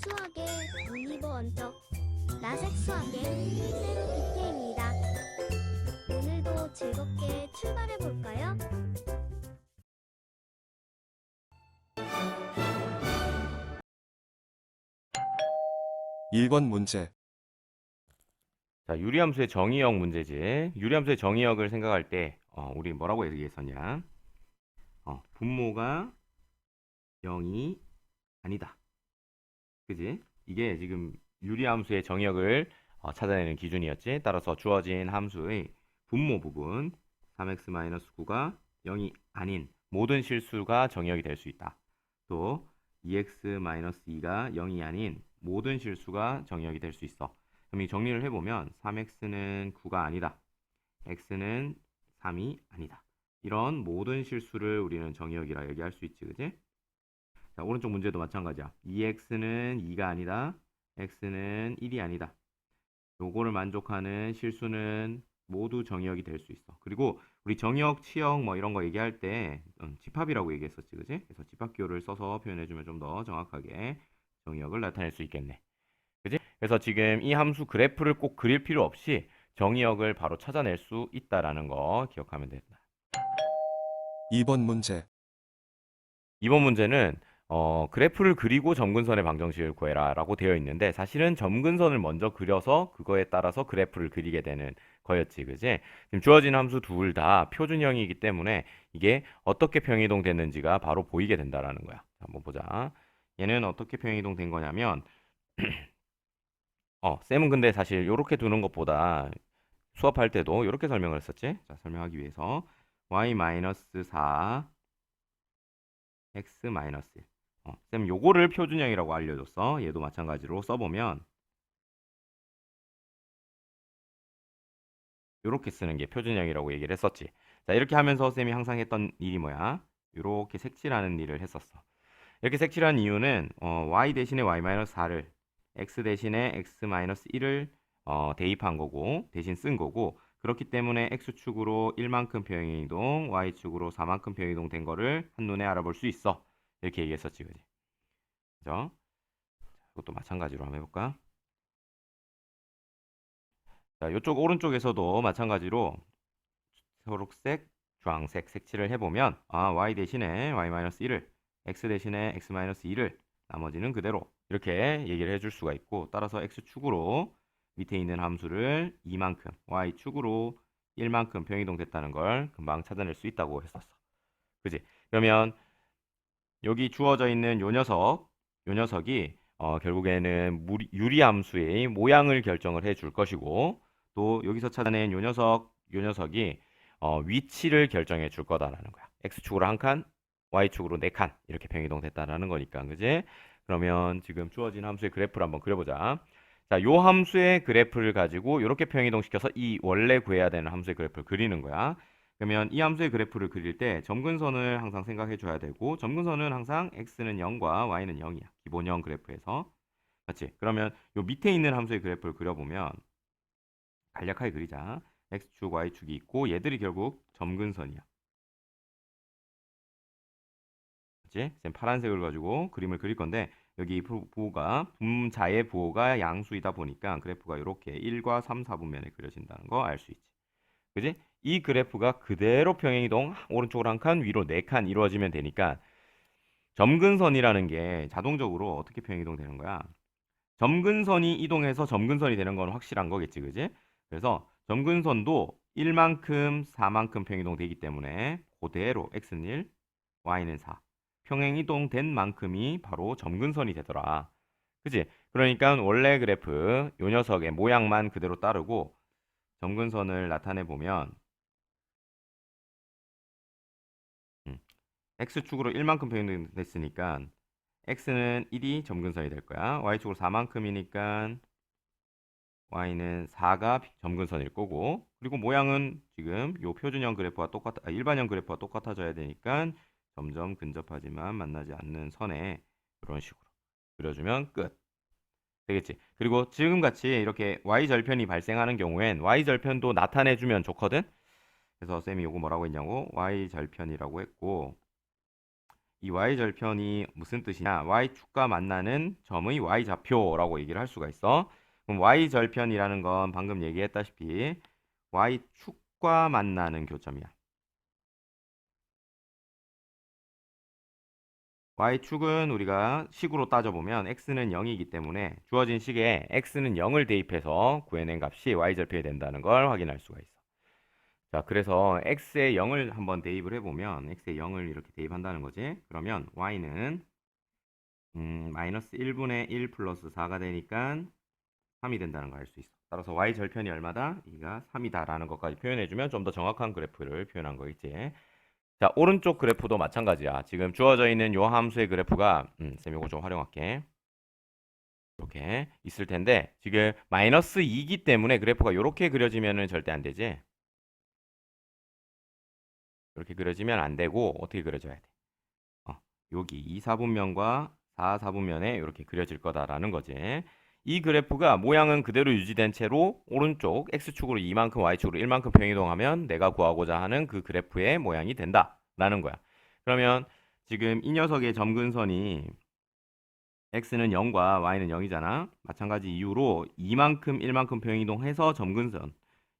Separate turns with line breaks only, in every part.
수학의 올리버 원적 라섹 수학의 쌤 BK입니다. 오늘도 즐겁게 출발해 볼까요?
1번 문제.
자, 유리함수의 정의역 문제지. 유리함수의 정의역을 생각할 때 우리 뭐라고 얘기했었냐? 분모가 0이 아니다. 그지? 이게 지금 유리함수의 정의역을 찾아내는 기준이었지. 따라서 주어진 함수의 분모 부분 3x-9가 0이 아닌 모든 실수가 정의역이 될 수 있다. 또 2x-2가 0이 아닌 모든 실수가 정의역이 될 수 있어. 그럼 이 정리를 해보면 3x는 9가 아니다. x는 3이 아니다. 이런 모든 실수를 우리는 정의역이라 얘기할 수 있지, 그지? 자, 오른쪽 문제도 마찬가지야. 2x는 2가 아니다. x는 1이 아니다. 요거를 만족하는 실수는 모두 정의역이 될 수 있어. 그리고 우리 정의역, 치역 뭐 이런 거 얘기할 때 집합이라고 얘기했었지, 그지? 그래서 집합기호를 써서 표현해주면 좀 더 정확하게 정의역을 나타낼 수 있겠네. 그지? 그래서 지금 이 함수 그래프를 꼭 그릴 필요 없이 정의역을 바로 찾아낼 수 있다라는 거 기억하면 된다.
2번 문제.
이번 문제는 그래프를 그리고 점근선의 방정식을 구해라 라고 되어 있는데 사실은 점근선을 먼저 그려서 그거에 따라서 그래프를 그리게 되는 거였지, 그지? 지금 주어진 함수 둘 다 표준형이기 때문에 이게 어떻게 평이동 됐는지가 바로 보이게 된다라는 거야. 자, 한번 보자. 얘는 어떻게 평이동 된 거냐면 쌤은 근데 사실 이렇게 두는 것보다 수업할 때도 이렇게 설명을 했었지. 자, 설명하기 위해서 y-4 x-1 쌤 요거를 표준형이라고 알려줬어. 얘도 마찬가지로 써보면 이렇게 쓰는 게 표준형이라고 얘기를 했었지. 자, 이렇게 하면서 쌤이 항상 했던 일이 뭐야? 이렇게 색칠하는 일을 했었어. 이렇게 색칠한 이유는 y 대신에 y-4를 x 대신에 x-1을 대입한 거고 대신 쓴 거고, 그렇기 때문에 x축으로 1만큼 평행이동, y축으로 4만큼 평행이동 된 거를 한눈에 알아볼 수 있어. 이렇게 얘기했었지, 그지? 그죠? 이것도 마찬가지로 한번 해볼까? 자, 이쪽 오른쪽에서도 마찬가지로 초록색, 주황색 색칠을 해보면 y 대신에 y-1을 x 대신에 x-2를 나머지는 그대로 이렇게 얘기를 해줄 수가 있고, 따라서 x축으로 밑에 있는 함수를 2만큼, y축으로 1만큼 평이동 됐다는 걸 금방 찾아낼 수 있다고 했었어. 그지? 그러면 여기 주어져 있는 요 녀석이 결국에는 유리함수의 모양을 결정을 해줄 것이고, 또 여기서 찾아낸 요 녀석이 위치를 결정해 줄 거다라는 거야. x축으로 한 칸, y축으로 네 칸 이렇게 평이동 됐다라는 거니까, 그지? 그러면 지금 주어진 함수의 그래프를 한번 그려보자. 자, 요 함수의 그래프를 가지고 이렇게 평이동 시켜서 이 원래 구해야 되는 함수의 그래프를 그리는 거야. 그러면 이 함수의 그래프를 그릴 때 점근선을 항상 생각해 줘야 되고, 점근선은 항상 x는 0과 y는 0이야. 기본형 그래프에서. 맞지? 그러면 요 밑에 있는 함수의 그래프를 그려보면 간략하게 그리자. x축, y축이 있고 얘들이 결국 점근선이야. 맞지? 쌤 파란색을 가지고 그림을 그릴 건데, 여기 분자의 부호가 양수이다 보니까 그래프가 이렇게 1과 3, 4분면에 그려진다는 거 알 수 있지. 그지? 이 그래프가 그대로 평행이동 오른쪽으로 한 칸, 위로 네 칸 이루어지면 되니까 점근선이라는 게 자동적으로 어떻게 평행이동 되는 거야? 점근선이 이동해서 점근선이 되는 건 확실한 거겠지, 그지? 그래서 점근선도 1만큼, 4만큼 평행이동 되기 때문에 그대로 x는 1, y는 4. 평행이동 된 만큼이 바로 점근선이 되더라. 그지? 그러니까 원래 그래프 요 녀석의 모양만 그대로 따르고 점근선을 나타내 보면 x축으로 1만큼 변경됐으니까 x는 1이 점근선이 될 거야. y축으로 4만큼이니까 y는 4가 점근선일 거고, 그리고 모양은 지금 요 표준형 그래프와 일반형 그래프와 똑같아져야 되니까 점점 근접하지만 만나지 않는 선에 이런 식으로 그려주면 끝. 되겠지? 그리고 지금같이 이렇게 y절편이 발생하는 경우엔 y절편도 나타내주면 좋거든? 그래서 쌤이 요거 뭐라고 했냐고? y절편이라고 했고, 이 y절편이 무슨 뜻이냐? y축과 만나는 점의 y좌표라고 얘기를 할 수가 있어. 그럼 y절편이라는 건 방금 얘기했다시피 y축과 만나는 교점이야. y축은 우리가 식으로 따져보면 x는 0이기 때문에 주어진 식에 x는 0을 대입해서 구해낸 값이 y절편이 된다는 걸 확인할 수가 있어. 자, 그래서 x에 0을 한번 대입을 해보면 x에 0을 이렇게 대입한다는 거지. 그러면 y는 마이너스 1분의 1 플러스 4가 되니까 3이 된다는 걸 알 수 있어. 따라서 y절편이 얼마다? 이가 3이다 라는 것까지 표현해주면 좀 더 정확한 그래프를 표현한 거겠지. 자, 오른쪽 그래프도 마찬가지야. 지금 주어져 있는 요 함수의 그래프가 쌤 요거 좀 활용할게. 이렇게 있을 텐데 지금 마이너스 2이기 때문에 그래프가 이렇게 그려지면은 절대 안 되지. 이렇게 그려지면 안 되고 어떻게 그려져야 돼? 여기 2, 4분면과 4, 4분면에 이렇게 그려질 거다라는 거지. 이 그래프가 모양은 그대로 유지된 채로 오른쪽 x축으로 2만큼 y축으로 1만큼 평이동하면 내가 구하고자 하는 그 그래프의 모양이 된다라는 거야. 그러면 지금 이 녀석의 점근선이 x는 0과 y는 0이잖아. 마찬가지 이유로 2만큼 1만큼 평이동해서 점근선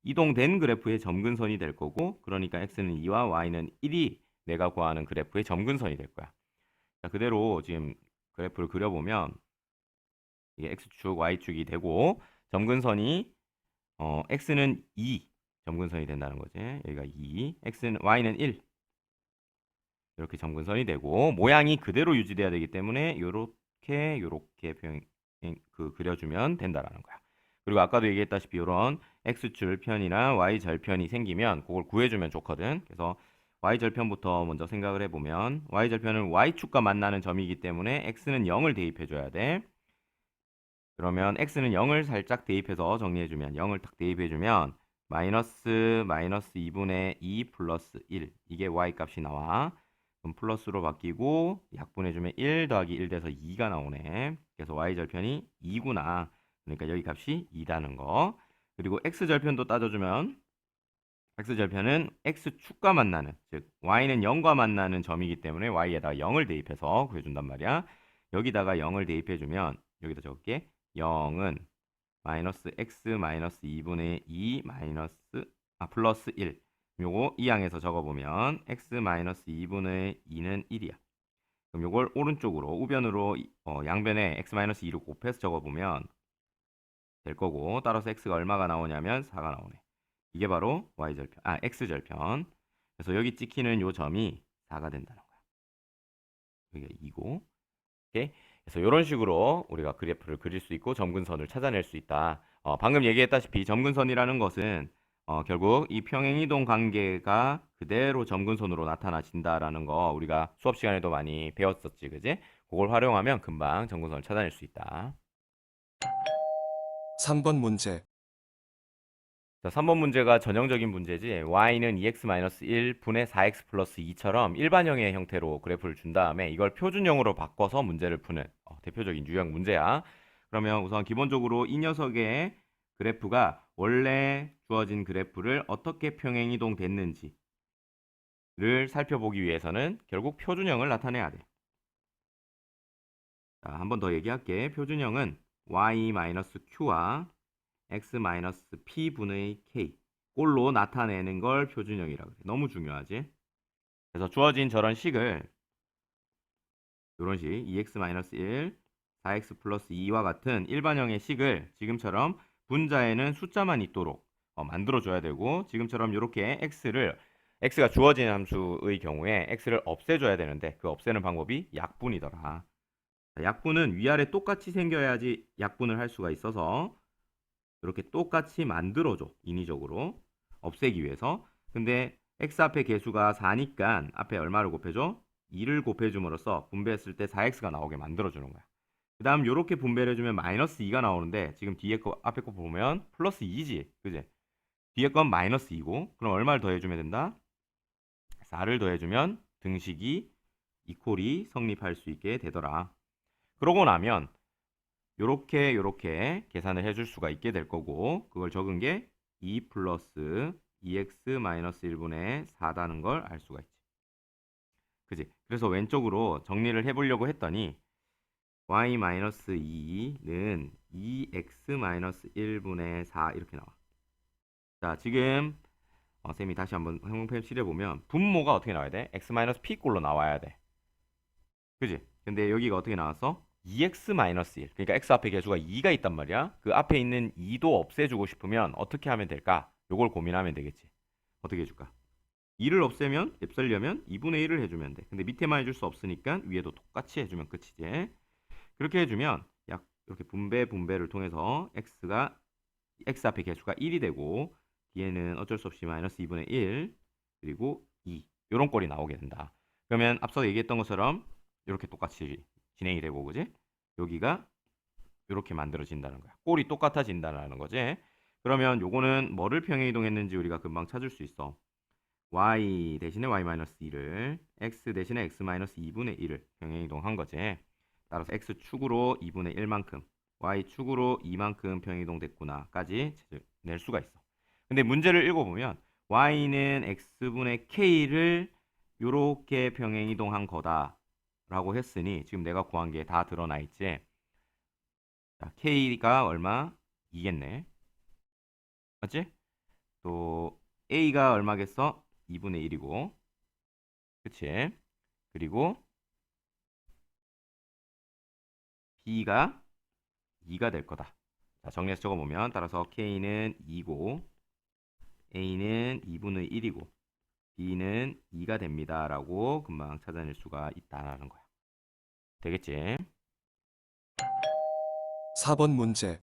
이동된 그래프의 점근선이 될 거고, 그러니까 x는 2와 y는 1이 내가 구하는 그래프의 점근선이 될 거야. 자, 그대로 지금 그래프를 그려보면 이게 x축, y축이 되고 점근선이 x는 2 점근선이 된다는 거지. 여기가 2, y는 1 이렇게 점근선이 되고 모양이 그대로 유지돼야 되기 때문에 요렇게 그려주면 된다라는 거야. 그리고 아까도 얘기했다시피 이런 x절편이나 y절편이 생기면 그걸 구해주면 좋거든. 그래서 y절편부터 먼저 생각을 해보면 y절편은 y축과 만나는 점이기 때문에 x는 0을 대입해줘야 돼. 그러면 x는 0을 살짝 대입해서 정리해주면 0을 딱 대입해주면 마이너스 2분의 2 플러스 1 이게 y값이 나와. 그럼 플러스로 바뀌고 약분해주면 1 더하기 1 돼서 2가 나오네. 그래서 y절편이 2구나. 그러니까 여기 값이 2라는 거. 그리고 x절편도 따져주면 x절편은 x축과 만나는, 즉 y는 0과 만나는 점이기 때문에 y에다가 0을 대입해서 구해준단 말이야. 여기다가 0을 대입해주면 여기다 적을게. 0은 마이너스 x 마이너스 2분의 2 플러스 1. 요거 이 항에서 적어보면 x 마이너스 2분의 2는 1이야. 그럼 요걸 오른쪽으로 우변으로 양변에 x 마이너스 2를 곱해서 적어보면 될 거고, 따라서 x가 얼마가 나오냐면 4가 나오네. 이게 바로 x절편. 그래서 여기 찍히는 요 점이 4가 된다는 거야. 여기가 2고. 오케이? 그래서 이런 식으로 우리가 그래프를 그릴 수 있고 점근선을 찾아낼 수 있다. 방금 얘기했다시피 점근선이라는 것은 결국 이 평행이동 관계가 그대로 점근선으로 나타나진다라는 거 우리가 수업 시간에도 많이 배웠었지, 그지? 그걸 활용하면 금방 점근선을 찾아낼 수 있다.
3번 문제.
자, 3번 문제가 전형적인 문제지. y는 2x-1 분의 4x 플러스 2처럼 일반형의 형태로 그래프를 준 다음에 이걸 표준형으로 바꿔서 문제를 푸는 대표적인 유형 문제야. 그러면 우선 기본적으로 이 녀석의 그래프가 원래 주어진 그래프를 어떻게 평행이동 됐는지를 살펴보기 위해서는 결국 표준형을 나타내야 돼. 자, 한 번 더 얘기할게. 표준형은 y-q와 x-p분의 k 꼴로 나타내는 걸 표준형이라고 해. 너무 중요하지. 그래서 주어진 저런 식을 이런 식 2x-1 4x 플러스 2와 같은 일반형의 식을 지금처럼 분자에는 숫자만 있도록 만들어줘야 되고, 지금처럼 이렇게 x가 주어진 함수의 경우에 x를 없애줘야 되는데 그 없애는 방법이 약분이더라. 약분은 위아래 똑같이 생겨야지 약분을 할 수가 있어서 이렇게 똑같이 만들어줘. 인위적으로 없애기 위해서. 근데 x 앞에 개수가 4니까 앞에 얼마를 곱해줘? 2를 곱해줌으로써 분배했을 때 4x가 나오게 만들어주는 거야. 그 다음 이렇게 분배를 해주면 마이너스 2가 나오는데 지금 뒤에 거 앞에 거 보면 플러스 2지, 그지? 뒤에 건 마이너스 2고 그럼 얼마를 더해주면 된다? 4를 더해주면 등식이 이퀄이 성립할 수 있게 되더라. 그러고 나면 요렇게 계산을 해줄 수가 있게 될 거고, 그걸 적은 게 2 플러스 2x 마이너스 1분의 4다는 걸 알 수가 있지. 그지? 그래서 왼쪽으로 정리를 해보려고 했더니 y-2는 2x-1분의 4 이렇게 나와. 자, 지금 쌤이 다시 한번 형용법 칠해보면 분모가 어떻게 나와야 돼? x-p 꼴로 나와야 돼. 그지? 근데 여기가 어떻게 나왔어? 2x-1. 그러니까 x 앞에 개수가 2가 있단 말이야. 그 앞에 있는 2도 없애주고 싶으면 어떻게 하면 될까? 요걸 고민하면 되겠지. 어떻게 해줄까? 2를 없애려면 2분의 1을 해주면 돼. 근데 밑에만 해줄 수 없으니까 위에도 똑같이 해주면 끝이지. 그렇게 해주면 약 이렇게 분배를 통해서 x 앞에 개수가 1이 되고 뒤에는 어쩔 수 없이 마이너스 2분의 1 그리고 2 이런 꼴이 나오게 된다. 그러면 앞서 얘기했던 것처럼 이렇게 똑같이 진행이 되고 그지? 여기가 이렇게 만들어진다는 거야. 꼴이 똑같아진다는 거지. 그러면 요거는 뭐를 평행이동했는지 우리가 금방 찾을 수 있어. y 대신에 y-2를 x 대신에 x-2분의 1을 평행이동한 거지. 따라서 x축으로 2분의 1만큼 y축으로 2만큼 평행이동됐구나까지 낼 수가 있어. 근데 문제를 읽어보면 y는 x분의 k를 요렇게 평행이동한 거다 라고 했으니 지금 내가 구한 게 다 드러나 있지. 자, k가 얼마? 2겠네. 맞지? 또 a가 얼마겠어? 2분의 1이고. 그치? 그리고 b가 2가 될 거다. 자, 정리해서 적어보면 따라서 k는 2고 a는 2분의 1이고 b는 2가 됩니다. 라고 금방 찾아낼 수가 있다는 거야. 되겠지?
4번 문제.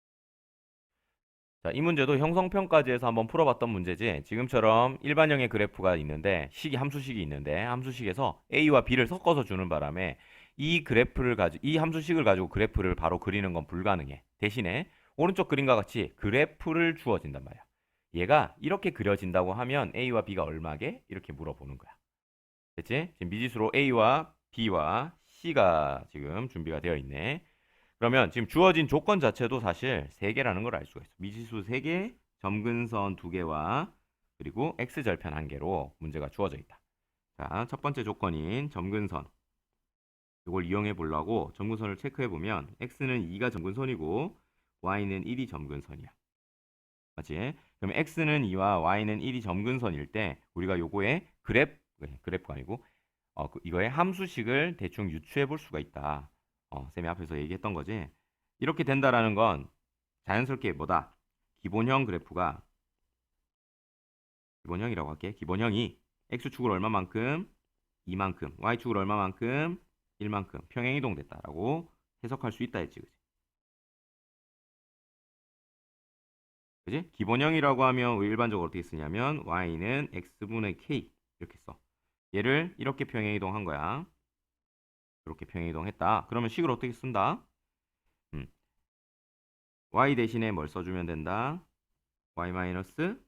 자, 이 문제도 형성평가지에서 한번 풀어봤던 문제지. 지금처럼 일반형의 그래프가 있는데 함수식이 있는데 함수식에서 a와 b를 섞어서 주는 바람에 이 함수식을 가지고 그래프를 바로 그리는 건 불가능해. 대신에 오른쪽 그림과 같이 그래프를 주어진단 말이야. 얘가 이렇게 그려진다고 하면 a와 b가 얼마게? 이렇게 물어보는 거야. 됐지? 지금 미지수로 a와 b와 c가 지금 준비가 되어 있네. 그러면 지금 주어진 조건 자체도 사실 3개라는 걸 알 수가 있어. 미지수 3개, 점근선 2개와 그리고 x절편 1개로 문제가 주어져 있다. 자, 첫 번째 조건인 점근선. 이걸 이용해 보려고 점근선을 체크해 보면 x는 2가 점근선이고 y는 1이 점근선이야. 맞지? 그럼 x는 2와 y는 1이 점근선일 때 우리가 요거의 그래프가 아니고 이거의 함수식을 대충 유추해 볼 수가 있다. 쌤이 앞에서 얘기했던 거지. 이렇게 된다라는 건 자연스럽게 뭐다? 기본형이라고 할게. 기본형이 x축을 얼마만큼? 2만큼, y축을 얼마만큼? 1만큼 평행이동됐다라고 해석할 수 있다 했지. 그지? 그지? 기본형이라고 하면 일반적으로 어떻게 쓰냐면 y는 x분의 k 이렇게 써. 얘를 이렇게 평행이동한 거야. 이렇게 평행이동했다. 그러면 식을 어떻게 쓴다? y 대신에 뭘 써주면 된다? y 마이너스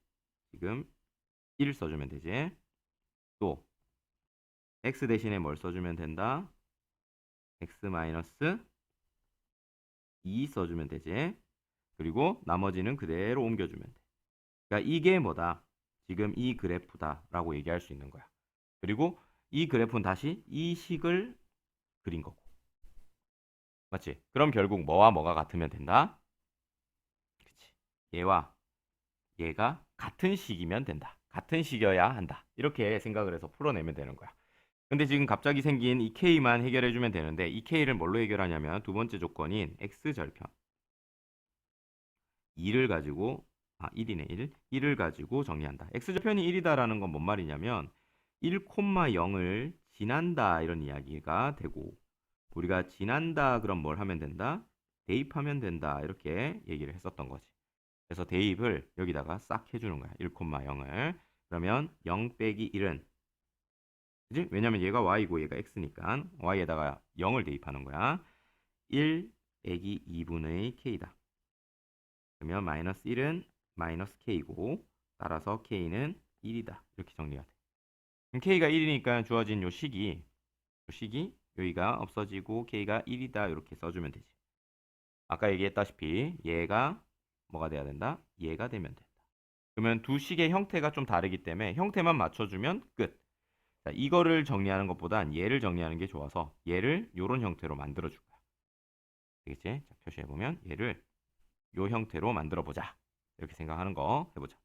지금 1 써주면 되지. 또 x 대신에 뭘 써주면 된다? x 마이너스 2 써주면 되지. 그리고 나머지는 그대로 옮겨주면 돼. 그러니까 이게 뭐다? 지금 이 그래프다라고 얘기할 수 있는 거야. 그리고 이 그래프는 다시 이 식을 그린 거고. 맞지? 그럼 결국 뭐와 뭐가 같으면 된다? 그치? 얘와 얘가 같은 식이면 된다. 같은 식이어야 한다. 이렇게 생각을 해서 풀어내면 되는 거야. 근데 지금 갑자기 생긴 이 K만 해결해주면 되는데 이 K를 뭘로 해결하냐면 두 번째 조건인 X절편 2를 가지고 1이네 1 1을 가지고 정리한다. X절편이 1이다라는 건 뭔 말이냐면 1,0을 지난다 이런 이야기가 되고 우리가 지난다 그럼 뭘 하면 된다? 대입하면 된다 이렇게 얘기를 했었던 거지. 그래서 대입을 여기다가 싹 해주는 거야. 1,0을. 그러면 0 빼기 1은 그지? 왜냐면 얘가 y고 얘가 x니까 y에다가 0을 대입하는 거야. 1 빼기 2분의 k다. 그러면 마이너스 1은 마이너스 k고 따라서 k는 1이다. 이렇게 정리가 돼. 그럼 k가 1이니까 주어진 요 식이 여기가 없어지고 k가 1이다. 이렇게 써주면 되지. 아까 얘기했다시피 얘가 뭐가 돼야 된다? 얘가 되면 된다. 그러면 두 식의 형태가 좀 다르기 때문에 형태만 맞춰주면 끝. 자, 이거를 정리하는 것보단 얘를 정리하는 게 좋아서 얘를 요런 형태로 만들어 줄 거야. 되겠지? 자, 표시해 보면 얘를 요 형태로 만들어 보자. 이렇게 생각하는 거 해보자.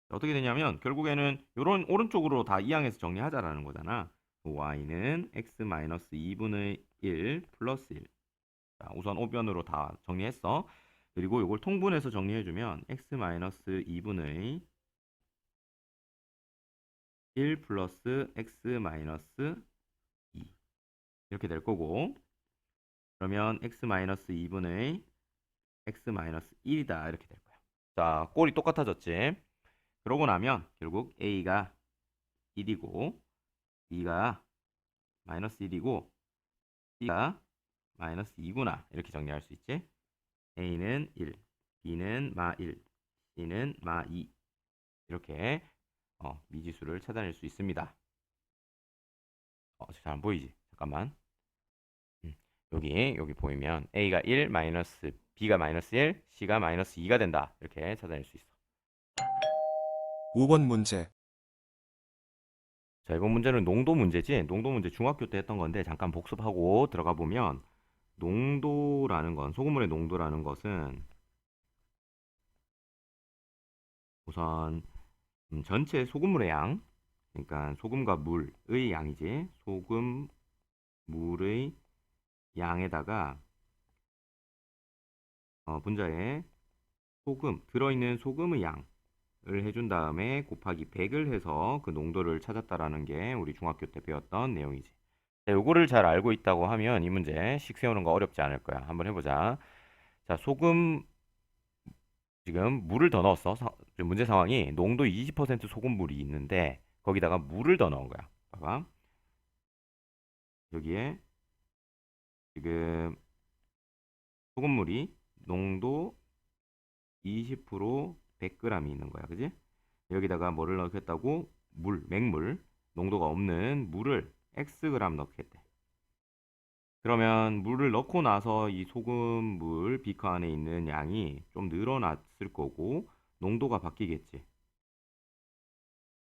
자, 어떻게 되냐면 결국에는 요런 오른쪽으로 다 이항해서 정리하자라는 거잖아. y는 x-2분의 1 플러스 1. 자, 우선 오변으로 다 정리했어. 그리고 요걸 통분해서 정리해주면 x-2분의 1 플러스 x-2 이렇게 될 거고, 그러면 x-2분의 x-1이다 이렇게 될 거야. 자, 꼴이 똑같아졌지. 그러고 나면 결국 a가 1이고 b가 마이너스 1이고 c가 마이너스 2구나 이렇게 정리할 수 있지. a는 1, b는 마 1, c는 마 2 이렇게 미지수를 찾아낼 수 있습니다. 잘 안 보이지? 잠깐만. 여기 보이면 a가 1, 마이너스 b가 마이너스 1, c가 마이너스 2가 된다. 이렇게 찾아낼 수 있어.
5번 문제.
자, 이번 문제는 농도 문제지. 농도 문제 중학교 때 했던 건데 잠깐 복습하고 들어가 보면 농도라는 건, 소금물의 농도라는 것은 우선 전체 소금물의 양, 그러니까 소금과 물의 양이지. 소금, 물의 양에다가 분자에 소금, 들어있는 소금의 양을 해준 다음에 곱하기 100을 해서 그 농도를 찾았다라는 게 우리 중학교 때 배웠던 내용이지. 자, 요거를 잘 알고 있다고 하면 이 문제 식 세우는 거 어렵지 않을 거야. 한번 해보자. 자, 소금, 지금 물을 더 넣었어. 지금 문제 상황이 농도 20% 소금물이 있는데 거기다가 물을 더 넣은 거야. 봐봐. 여기에 지금 소금물이 농도 20% 100g이 있는 거야. 그지? 여기다가 뭐를 넣겠다고? 맹물, 농도가 없는 물을 Xg 넣겠대. 그러면 물을 넣고 나서 이 소금물 비커 안에 있는 양이 좀 늘어났을 거고 농도가 바뀌겠지.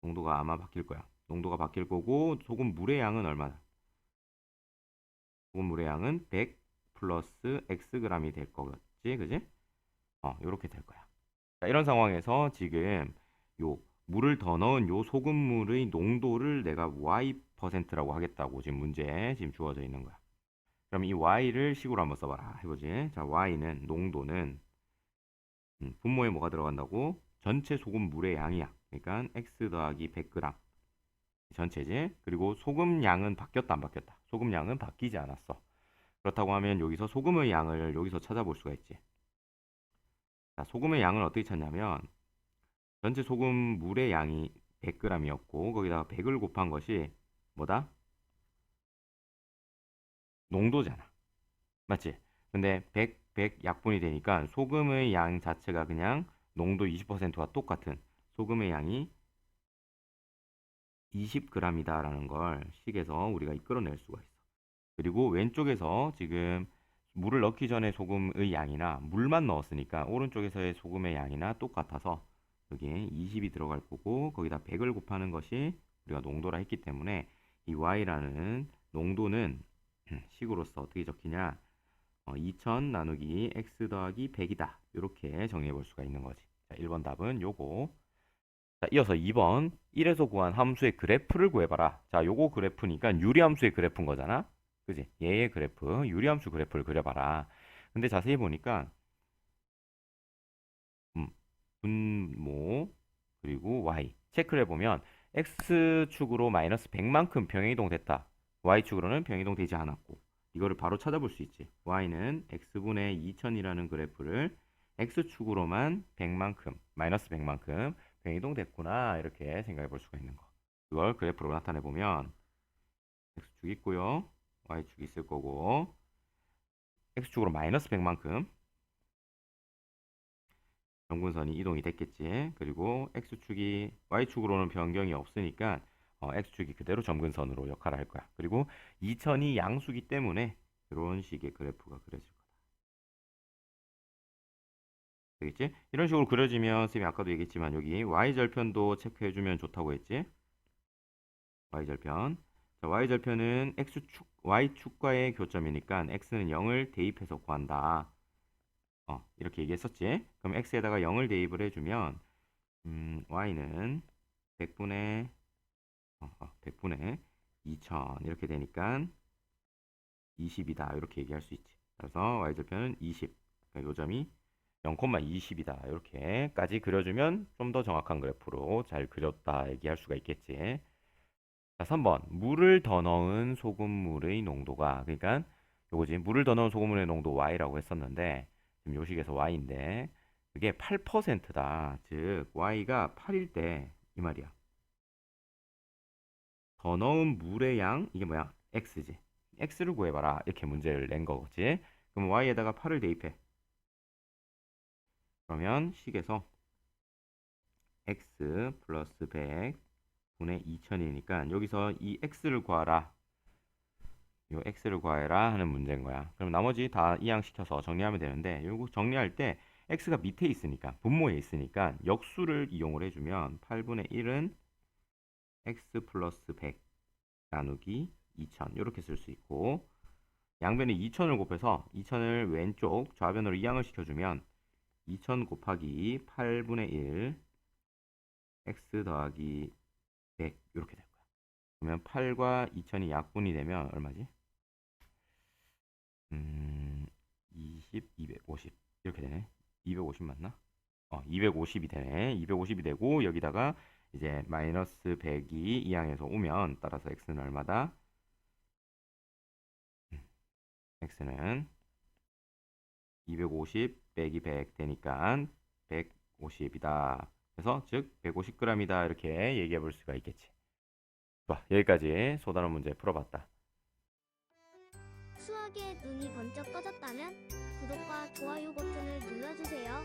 농도가 아마 바뀔 거야. 농도가 바뀔 거고 소금물의 양은 얼마나? 소금물의 양은 100 플러스 Xg이 될 거겠지. 그지? 요렇게 될 거야. 자, 이런 상황에서 지금 요 물을 더 넣은 요 소금물의 농도를 내가 Y%라고 하겠다고 지금 문제에 지금 주어져 있는 거야. 그럼 이 Y를 식으로 한번 써봐라. 해보지. 자, Y는 농도는 분모에 뭐가 들어간다고? 전체 소금물의 양이야. 그러니까 X 더하기 100g 전체지. 그리고 소금 양은 바뀌었다 안 바뀌었다? 소금 양은 바뀌지 않았어. 그렇다고 하면 여기서 소금의 양을 여기서 찾아볼 수가 있지. 자, 소금의 양을 어떻게 찾냐면 전체 소금물의 양이 100g이었고 거기다가 100을 곱한 것이 뭐다? 농도잖아. 맞지? 근데 100 약분이 되니까 소금의 양 자체가 그냥 농도 20%와 똑같은 소금의 양이 20g이다 라는 걸 식에서 우리가 이끌어낼 수가 있어. 그리고 왼쪽에서 지금 물을 넣기 전에 소금의 양이나 물만 넣었으니까 오른쪽에서의 소금의 양이나 똑같아서 여기에 20이 들어갈 거고 거기다 100을 곱하는 것이 우리가 농도라 했기 때문에 이 Y라는 농도는 식으로서 어떻게 적히냐? 2000 나누기 x 더하기 100이다. 이렇게 정리해 볼 수가 있는 거지. 자, 1번 답은 요거. 자, 이어서 2번 1에서 구한 함수의 그래프를 구해봐라. 자, 요거 그래프니까 유리함수의 그래프인 거잖아. 그지? 얘의 그래프, 유리함수 그래프를 그려봐라. 근데 자세히 보니까 분모 그리고 y 체크를 해보면 x축으로 마이너스 100만큼 평행이동 됐다. y축으로는 평행이동 되지 않았고 이거를 바로 찾아볼 수 있지. y는 x분의 2000이라는 그래프를 x축으로만 100만큼 마이너스 100만큼 평행이동 됐구나 이렇게 생각해 볼 수가 있는 거. 그걸 그래프로 나타내 보면 x축 있고요. y축 있을 거고 x축으로 마이너스 100만큼 점근선이 이동이 됐겠지. 그리고 x축이 y축으로는 변경이 없으니까 x축이 그대로 점근선으로 역할을 할 거야. 그리고 2000이 양수기 때문에 이런 식의 그래프가 그려질 거다. 되겠지? 이런 식으로 그려지면 쌤이 아까도 얘기했지만 여기 y절편도 체크해주면 좋다고 했지. y절편. 자, y절편은 x축, y축과의 교점이니까 x는 0을 대입해서 구한다. 이렇게 얘기했었지. 그럼 x에다가 0을 대입을 해주면 y는 100분의 2000 이렇게 되니까 20이다. 이렇게 얘기할 수 있지. 그래서 y절편은 20. 그러니까 요점이 0,20이다. 이렇게까지 그려주면 좀 더 정확한 그래프로 잘 그렸다 얘기할 수가 있겠지. 자, 3번. 물을 더 넣은 소금물의 농도가, 그러니까 요거지. 물을 더 넣은 소금물의 농도 y라고 했었는데 지금 요식에서 y인데 그게 8%다. 즉 y가 8일 때 이 말이야. 더 넣은 물의 양, 이게 뭐야? x지. x를 구해봐라. 이렇게 문제를 낸 거지. 그럼 y에다가 8을 대입해. 그러면 식에서 x 플러스 100 분의 2000이니까 여기서 이 x를 구하라. 요 x를 구하라 하는 문제인 거야. 그럼 나머지 다 이항시켜서 정리하면 되는데 요거 정리할 때 x가 밑에 있으니까 분모에 있으니까 역수를 이용을 해주면 8분의 1은 x 플러스 100 나누기 2000 이렇게 쓸 수 있고 양변에 2000을 곱해서 2000을 왼쪽 좌변으로 이항을 시켜주면 2000 곱하기 8분의 1 x 더하기 100 이렇게 될 거야. 그러면 8과 2000이 약분이 되면 얼마지? 20, 250 이렇게 되네. 250 맞나? 250이 되네. 250이 되고 여기다가 이제 마이너스 100이 이항에서 오면 따라서 x는 얼마다? x는 250 빼기 100 되니까 150이다. 그래서 즉 150g이다. 이렇게 얘기해 볼 수가 있겠지. 좋아, 여기까지 소단원 문제 풀어봤다.
수학에 눈이 번쩍 떠졌다면 구독과 좋아요 버튼을 눌러주세요.